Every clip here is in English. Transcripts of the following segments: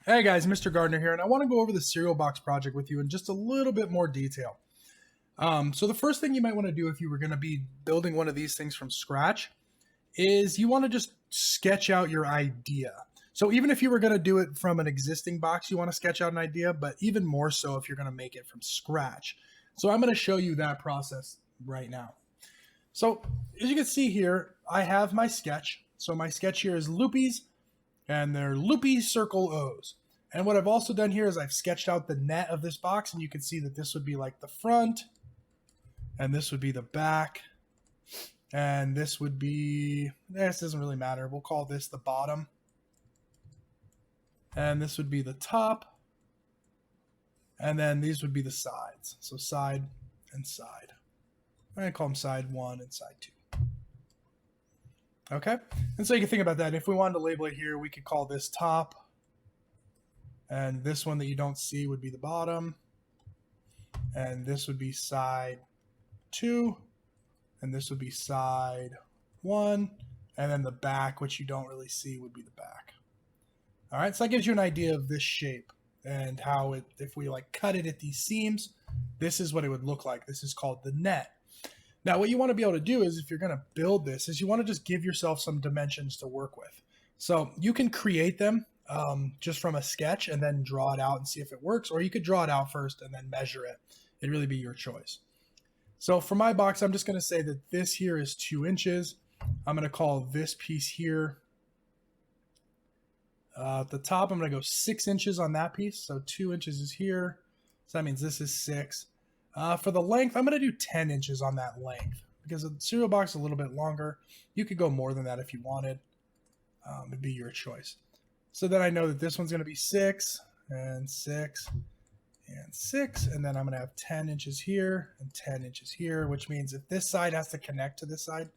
Hey guys, Mr. Gardner here, and I want to go over the cereal box project with you in just a little bit more detail. So the first thing you might want to do if you were going to be building one of these things from scratch is you want to just sketch out your idea. So even if you were going to do it from an existing box, you want to sketch out an idea, but even more so if you're going to make it from scratch. So I'm going to show you that process right now. So as you can see here, I have my sketch. So my sketch here is loopies, and they're loopy circle O's. And what I've also done here is I've sketched out the net of this box, and you can see that this would be like the front, and this would be the back, and this would be, this doesn't really matter. We'll call this the bottom, and this would be the top, and then these would be the sides. So side and side. I'm going to call them side 1 and side 2. Okay, and so you can think about that. If we wanted to label it here, we could call this top, and this one that you don't see would be the bottom, and this would be side 2, and this would be side 1, and then the back, which you don't really see, would be the back. All right, so that gives you an idea of this shape and how it, if we like cut it at these seams, this is what it would look like. This is called the net. Now, what you want to be able to do is, if you're going to build this, is you want to just give yourself some dimensions to work with. So you can create them just from a sketch and then draw it out and see if it works, or you could draw it out first and then measure it. It'd really be your choice. So for my box, I'm just going to say that this here is 2 inches. I'm going to call this piece here. At the top, I'm going to go 6 inches on that piece. So 2 inches is here. So that means this is 6. For the length, I'm going to do 10 inches on that length because the cereal box is a little bit longer. You could go more than that if you wanted. It'd be your choice. So then I know that this one's going to be 6 and 6 and 6. And then I'm going to have 10 inches here and 10 inches here, which means if this side has to connect to this side,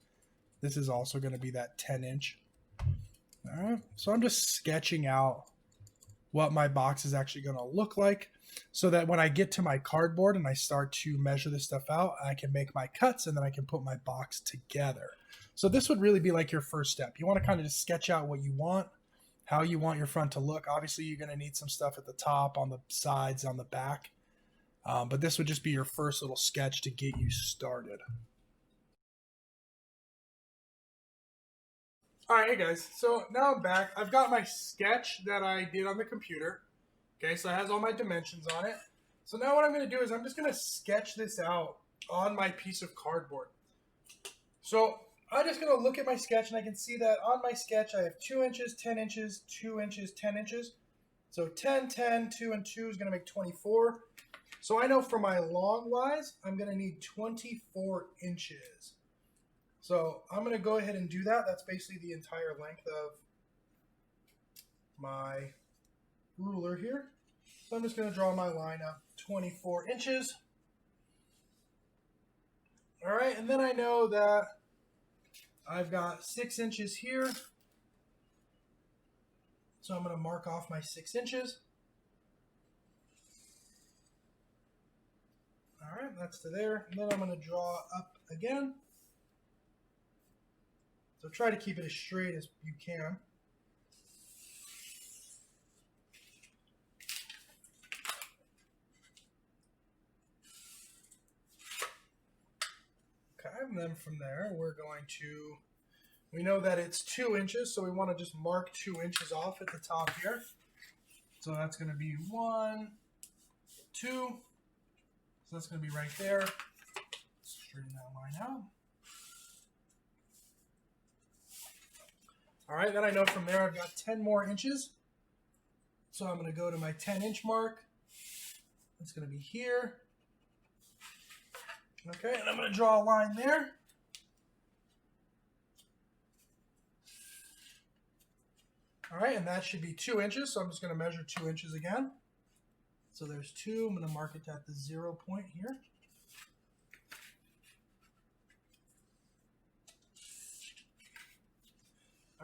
this is also going to be that 10 inch. All right. So I'm just sketching out what my box is actually going to look like, so that when I get to my cardboard and I start to measure this stuff out, I can make my cuts and then I can put my box together. So this would really be like your first step. You want to kind of just sketch out what you want, how you want your front to look. Obviously, you're going to need some stuff at the top, on the sides, on the back. But this would just be your first little sketch to get you started. All right, hey guys. So now I'm back. I've got my sketch that I did on the computer. Okay, so it has all my dimensions on it. So now what I'm going to do is I'm just going to sketch this out on my piece of cardboard. So I'm just going to look at my sketch, and I can see that on my sketch I have 2 inches, 10 inches, 2 inches, 10 inches. So 10, 10, 2, and 2 is going to make 24. So I know for my long wise, I'm going to need 24 inches. So I'm going to go ahead and do that. That's basically the entire length of my ruler here. So I'm just going to draw my line up 24 inches. All right, and then I know that I've got 6 inches here. So I'm going to mark off my 6 inches. All right, that's to there. And then I'm going to draw up again. So try to keep it as straight as you can. Okay, and then from there, we're going to, we know that it's 2 inches, so we want to just mark 2 inches off at the top here. So that's going to be 1, 2. So that's going to be right there. Straighten that line out. All right, then I know from there I've got 10 more inches. So I'm going to go to my 10-inch mark. It's going to be here. Okay, and I'm going to draw a line there. All right, and that should be 2 inches, so I'm just going to measure 2 inches again. So there's 2. I'm going to mark it at the 0 point here.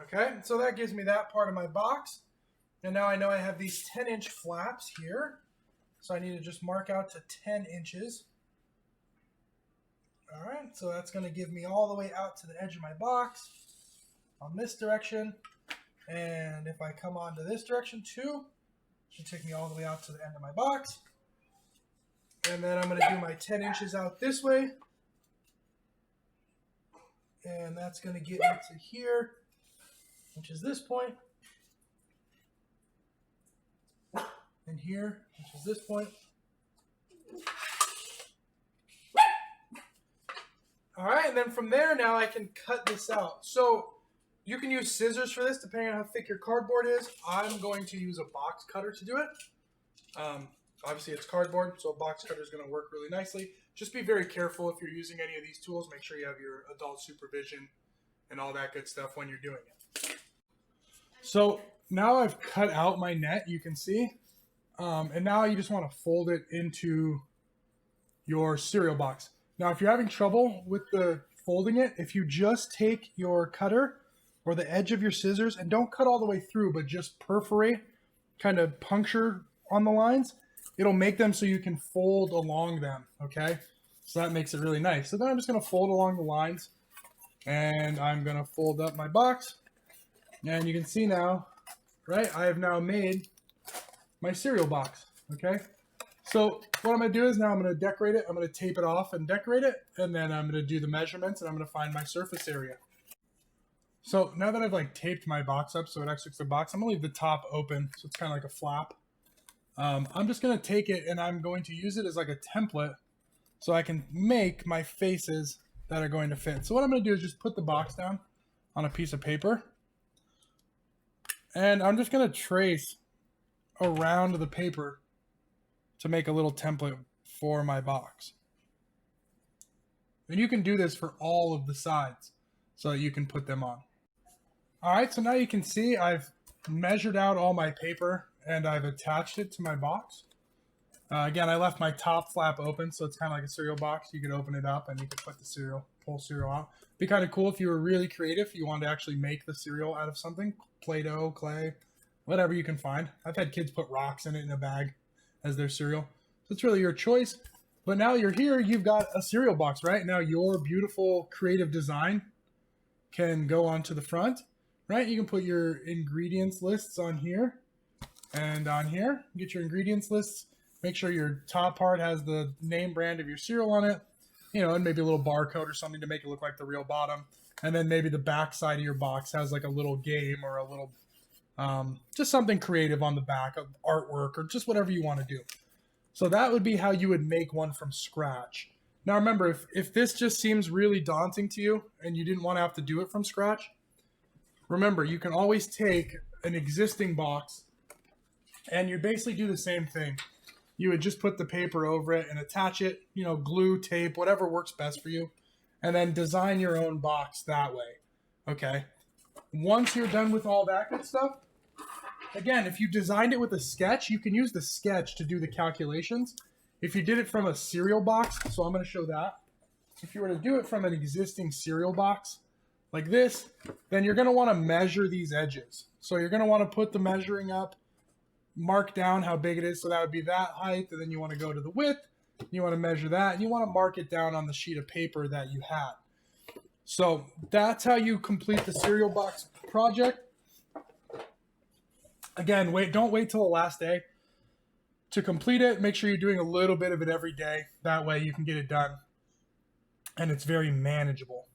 Okay, so that gives me that part of my box. And now I know I have these 10-inch flaps here. So I need to just mark out to 10 inches. All right, so that's going to give me all the way out to the edge of my box on this direction. And if I come on to this direction too, Should take me all the way out to the end of my box. And then I'm going to do my 10 inches out this way. And that's going to get me to here, which is this point. And here, which is this point. All right, and then from there now I can cut this out. So you can use scissors for this depending on how thick your cardboard is. I'm going to use a box cutter to do it. Obviously it's cardboard, so a box cutter is going to work really nicely. Just be very careful if you're using any of these tools. Make sure you have your adult supervision and all that good stuff when you're doing it. So now I've cut out my net, you can see. And now you just want to fold it into your cereal box. Now, if you're having trouble with the folding it, if you just take your cutter or the edge of your scissors and don't cut all the way through, but just perforate, kind of puncture on the lines, it'll make them so you can fold along them, okay? So that makes it really nice. So then I'm just going to fold along the lines, and I'm going to fold up my box. And you can see now, right, I have now made my cereal box, okay? So what I'm going to do is now I'm going to decorate it. I'm going to tape it off and decorate it, and then I'm going to do the measurements, and I'm going to find my surface area. So now that I've like taped my box up so it actually looks like a box, I'm going to leave the top open so it's kind of like a flap. I'm just going to take it and I'm going to use it as like a template so I can make my faces that are going to fit. So what I'm going to do is just put the box down on a piece of paper, and I'm just going to trace around the paper to make a little template for my box. And you can do this for all of the sides so that you can put them on. All right, so now you can see I've measured out all my paper and I've attached it to my box. Again, I left my top flap open, so it's kind of like a cereal box. You could open it up and you could put the cereal, pull cereal out. It'd be kind of cool if you were really creative. You wanted to actually make the cereal out of something, Play-Doh, clay, whatever you can find. I've had kids put rocks in it in a bag as their cereal. So it's really your choice. But now you're here, you've got a cereal box, right? Now your beautiful creative design can go onto the front, right? You can put your ingredients lists on here and on here. Get your ingredients lists. Make sure your top part has the name brand of your cereal on it, you know, and maybe a little barcode or something to make it look like the real bottom. And then maybe the back side of your box has like a little game or a little, just something creative on the back of artwork or just whatever you want to do. So that would be how you would make one from scratch. Now remember, if this just seems really daunting to you and you didn't want to have to do it from scratch, remember, you can always take an existing box and you basically do the same thing. You would just put the paper over it and attach it, you know, glue, tape, whatever works best for you, and then design your own box that way, okay? Once you're done with all that good stuff, again, if you designed it with a sketch, you can use the sketch to do the calculations. If you did it from a cereal box, so I'm going to show that. If you were to do it from an existing cereal box like this, then you're going to want to measure these edges. So you're going to want to put the measuring up, mark down how big it is. So that would be that height. And then you want to go to the width. You want to measure that. And you want to mark it down on the sheet of paper that you had. So that's how you complete the cereal box project. Again, don't wait till the last day to complete it. Make sure you're doing a little bit of it every day. That way you can get it done. And it's very manageable.